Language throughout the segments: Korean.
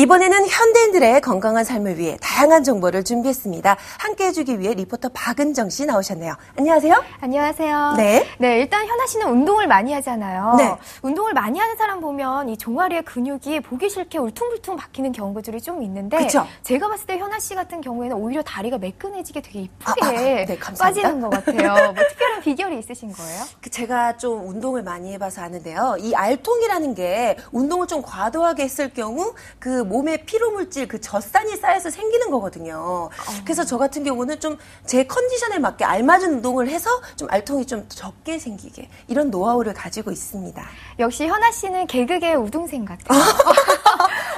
이번에는 현대인들의 건강한 삶을 위해 다양한 정보를 준비했습니다. 함께 해주기 위해 리포터 박은정 씨 나오셨네요. 안녕하세요. 안녕하세요. 네. 네, 일단 현아 씨는 운동을 많이 하잖아요. 네. 운동을 많이 하는 사람 보면 이 종아리의 근육이 보기 싫게 울퉁불퉁 박히는 경우들이 좀 있는데 그쵸? 제가 봤을 때 현아 씨 같은 경우에는 오히려 다리가 매끈해지게 되게 이쁘게 네, 감사합니다. 빠지는 것 같아요. 뭐 특별한 비결이 있으신 거예요? 제가 좀 운동을 많이 해봐서 아는데요. 이 알통이라는 게 운동을 좀 과도하게 했을 경우 그 몸에 피로물질, 그 젖산이 쌓여서 생기는 거거든요. 그래서 저 같은 경우는 좀 제 컨디션에 맞게 알맞은 운동을 해서 좀 알통이 좀 적게 생기게 이런 노하우를 가지고 있습니다. 역시 현아 씨는 개그계의 우등생 같아요.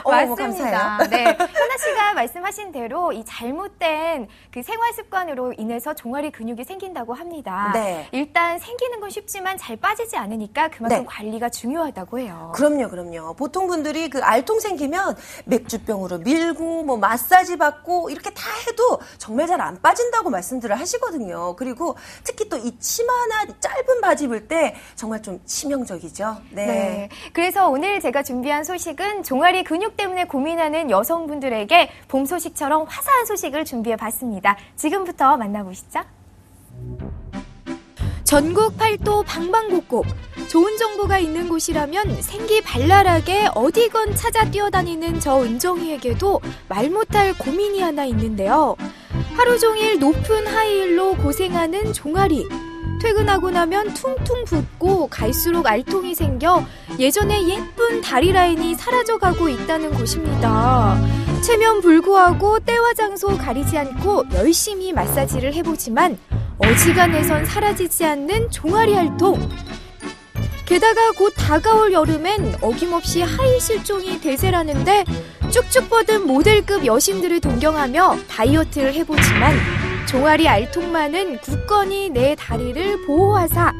맞습니다. 네, 현아 씨가 말씀하신 대로 이 잘못된 그 생활 습관으로 인해서 종아리 근육이 생긴다고 합니다. 네. 일단 생기는 건 쉽지만 잘 빠지지 않으니까 그만큼 네. 관리가 중요하다고 해요. 그럼요. 보통 분들이 그 알통 생기면 맥주병으로 밀고 뭐 마사지 받고 이렇게 다 해도 정말 잘 안 빠진다고 말씀들을 하시거든요. 그리고 특히 또 이 치마나 짧은 바지 입을 때 정말 좀 치명적이죠. 네. 그래서 오늘 제가 준비한 소식은 종아리 근육 때문에 고민하는 여성분들에게 봄 소식처럼 화사한 소식을 준비해봤습니다. 지금부터 만나보시죠. 전국 팔도 방방곡곡 좋은 정보가 있는 곳이라면 생기발랄하게 어디건 찾아 뛰어다니는 저 은정이에게도 말 못할 고민이 하나 있는데요. 하루 종일 높은 하이힐로 고생하는 종아리. 퇴근하고 나면 퉁퉁 붓고 갈수록 알통이 생겨 예전에 예쁜 다리 라인이 사라져가고 있다는 곳입니다. 체면 불구하고 때와 장소 가리지 않고 열심히 마사지를 해보지만 어지간해선 사라지지 않는 종아리 알통. 게다가 곧 다가올 여름엔 어김없이 하이 실종이 대세라는데 쭉쭉 뻗은 모델급 여신들을 동경하며 다이어트를 해보지만 종아리 알통만은 굳건히 내 다리를 보호하사.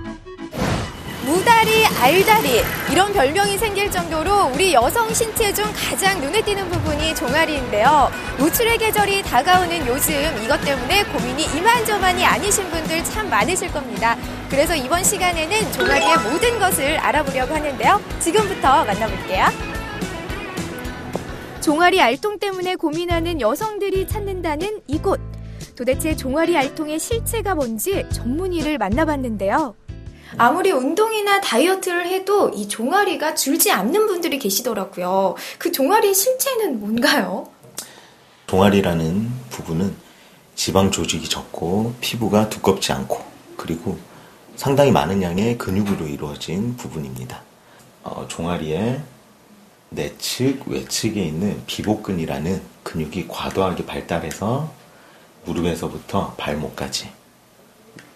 무다리, 알다리 이런 별명이 생길 정도로 우리 여성 신체 중 가장 눈에 띄는 부분이 종아리인데요. 노출의 계절이 다가오는 요즘 이것 때문에 고민이 이만저만이 아니신 분들 참 많으실 겁니다. 그래서 이번 시간에는 종아리의 모든 것을 알아보려고 하는데요. 지금부터 만나볼게요. 종아리 알통 때문에 고민하는 여성들이 찾는다는 이곳. 도대체 종아리 알통의 실체가 뭔지 전문의를 만나봤는데요. 아무리 운동이나 다이어트를 해도 이 종아리가 줄지 않는 분들이 계시더라고요. 그 종아리의 실체는 뭔가요? 종아리라는 부분은 지방 조직이 적고 피부가 두껍지 않고 그리고 상당히 많은 양의 근육으로 이루어진 부분입니다. 종아리의 내측, 외측에 있는 비복근이라는 근육이 과도하게 발달해서 무릎에서부터 발목까지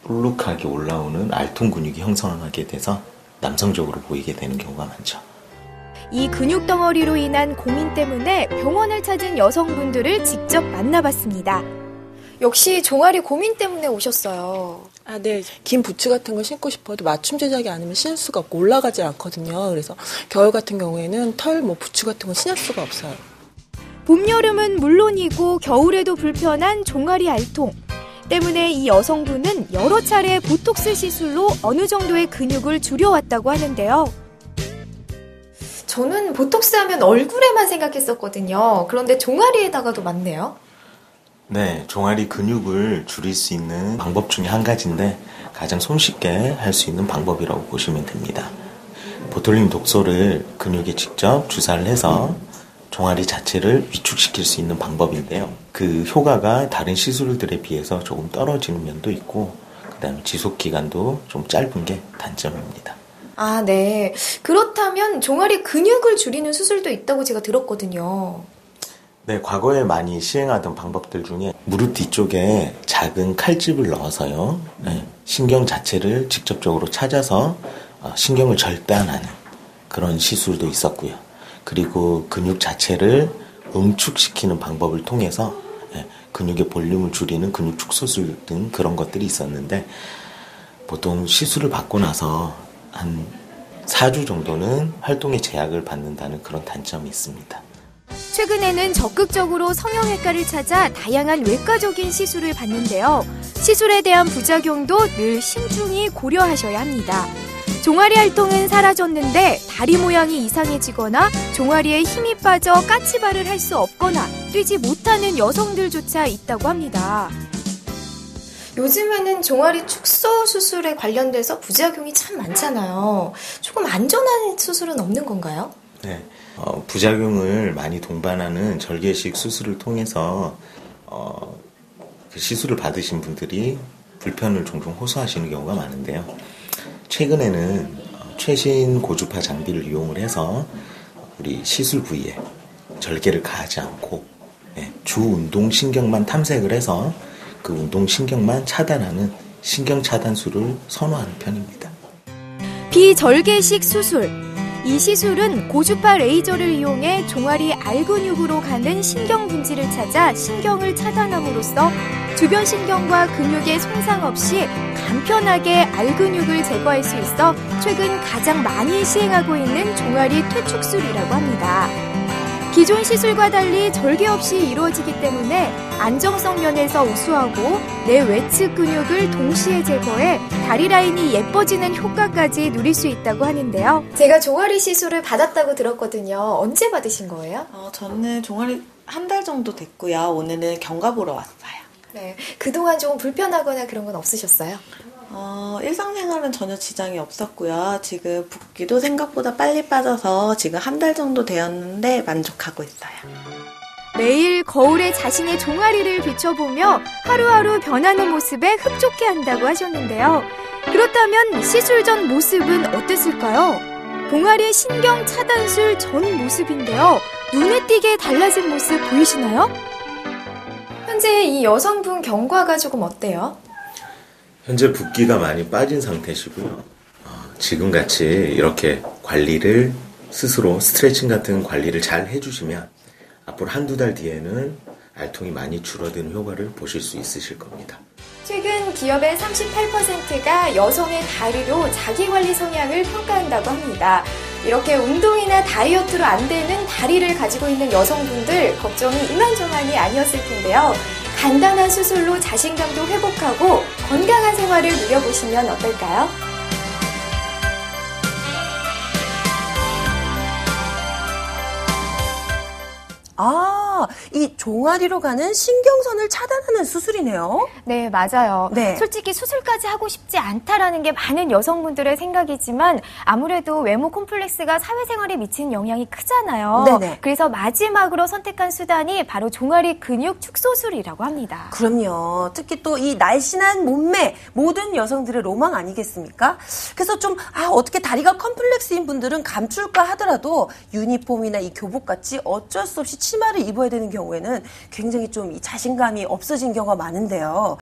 볼록하게 올라오는 알통 근육이 형성하게 돼서 남성적으로 보이게 되는 경우가 많죠. 이 근육 덩어리로 인한 고민 때문에 병원을 찾은 여성분들을 직접 만나봤습니다. 역시 종아리 고민 때문에 오셨어요. 네. 긴 부츠 같은 거 신고 싶어도 맞춤 제작이 아니면 신을 수가 없고 올라가지 않거든요. 그래서 겨울 같은 경우에는 부츠 같은 거 신을 수가 없어요. 봄, 여름은 물론이고 겨울에도 불편한 종아리 알통. 때문에 이 여성분은 여러 차례 보톡스 시술로 어느 정도의 근육을 줄여왔다고 하는데요. 저는 보톡스 하면 얼굴에만 생각했었거든요. 그런데 종아리에다가도 맞네요. 네, 종아리 근육을 줄일 수 있는 방법 중에 한 가지인데 가장 손쉽게 할 수 있는 방법이라고 보시면 됩니다. 보톨륨 독소를 근육에 직접 주사를 해서 종아리 자체를 위축시킬 수 있는 방법인데요. 그 효과가 다른 시술들에 비해서 조금 떨어지는 면도 있고 그다음에 지속기간도 좀 짧은 게 단점입니다. 네. 그렇다면 종아리 근육을 줄이는 수술도 있다고 제가 들었거든요. 네, 과거에 많이 시행하던 방법들 중에 무릎 뒤쪽에 작은 칼집을 넣어서요. 신경 자체를 직접적으로 찾아서 신경을 절단하는 그런 시술도 있었고요. 그리고 근육 자체를 응축시키는 방법을 통해서 근육의 볼륨을 줄이는 근육 축소술 등 그런 것들이 있었는데 보통 시술을 받고 나서 한 4주 정도는 활동에 제약을 받는다는 그런 단점이 있습니다. 최근에는 적극적으로 성형외과를 찾아 다양한 외과적인 시술을 받는데요. 시술에 대한 부작용도 늘 신중히 고려하셔야 합니다. 종아리 혈통은 사라졌는데 다리 모양이 이상해지거나 종아리에 힘이 빠져 까치발을 할 수 없거나 뛰지 못하는 여성들조차 있다고 합니다. 요즘에는 종아리 축소 수술에 관련돼서 부작용이 참 많잖아요. 조금 안전한 수술은 없는 건가요? 네, 부작용을 많이 동반하는 절개식 수술을 통해서 그 시술을 받으신 분들이 불편을 종종 호소하시는 경우가 많은데요. 최근에는 최신 고주파 장비를 이용을 해서 우리 시술 부위에 절개를 가하지 않고 주 운동신경만 탐색을 해서 그 운동신경만 차단하는 신경차단술을 선호하는 편입니다. 비절개식 수술. 이 시술은 고주파 레이저를 이용해 종아리 알근육으로 가는 신경 분지를 찾아 신경을 차단함으로써 주변 신경과 근육의 손상 없이 간편하게 알근육을 제거할 수 있어 최근 가장 많이 시행하고 있는 종아리 퇴축술이라고 합니다. 기존 시술과 달리 절개 없이 이루어지기 때문에 안정성 면에서 우수하고 내 외측 근육을 동시에 제거해 다리 라인이 예뻐지는 효과까지 누릴 수 있다고 하는데요. 제가 종아리 시술을 받았다고 들었거든요. 언제 받으신 거예요? 저는 종아리 한 달 정도 됐고요. 오늘은 경과 보러 왔어요. 네, 그동안 조금 불편하거나 그런 건 없으셨어요? 일상생활은 전혀 지장이 없었고요. 지금 붓기도 생각보다 빨리 빠져서 지금 한 달 정도 되었는데 만족하고 있어요. 매일 거울에 자신의 종아리를 비춰보며 하루하루 변하는 모습에 흡족해 한다고 하셨는데요. 그렇다면 시술 전 모습은 어땠을까요? 종아리 신경 차단술 전 모습인데요. 눈에 띄게 달라진 모습 보이시나요? 현재 이 여성분 경과가 조금 어때요? 현재 붓기가 많이 빠진 상태시고요. 지금같이 이렇게 관리를 스스로 스트레칭 같은 관리를 잘 해주시면 앞으로 한두 달 뒤에는 알통이 많이 줄어드는 효과를 보실 수 있으실 겁니다. 최근 기업의 38%가 여성의 다리로 자기관리 성향을 평가한다고 합니다. 이렇게 운동이나 다이어트로 안 되는 다리를 가지고 있는 여성분들 걱정이 이만저만이 아니었을 텐데요. 간단한 수술로 자신감도 회복하고 건강한 생활을 누려보시면 어떨까요? 이 종아리로 가는 신경선을 차단하는 수술이네요. 네, 맞아요. 네. 솔직히 수술까지 하고 싶지 않다라는 게 많은 여성분들의 생각이지만 아무래도 외모 콤플렉스가 사회생활에 미치는 영향이 크잖아요. 네네. 그래서 마지막으로 선택한 수단이 바로 종아리 근육 축소술이라고 합니다. 그럼요. 특히 또 이 날씬한 몸매, 모든 여성들의 로망 아니겠습니까? 그래서 좀 어떻게 다리가 컴플렉스인 분들은 감출까 하더라도 유니폼이나 이 교복같이 어쩔 수 없이 치마를 입어야 되는 경우에는 굉장히 좀 이 자신감이 없어진 경우가 많은데요.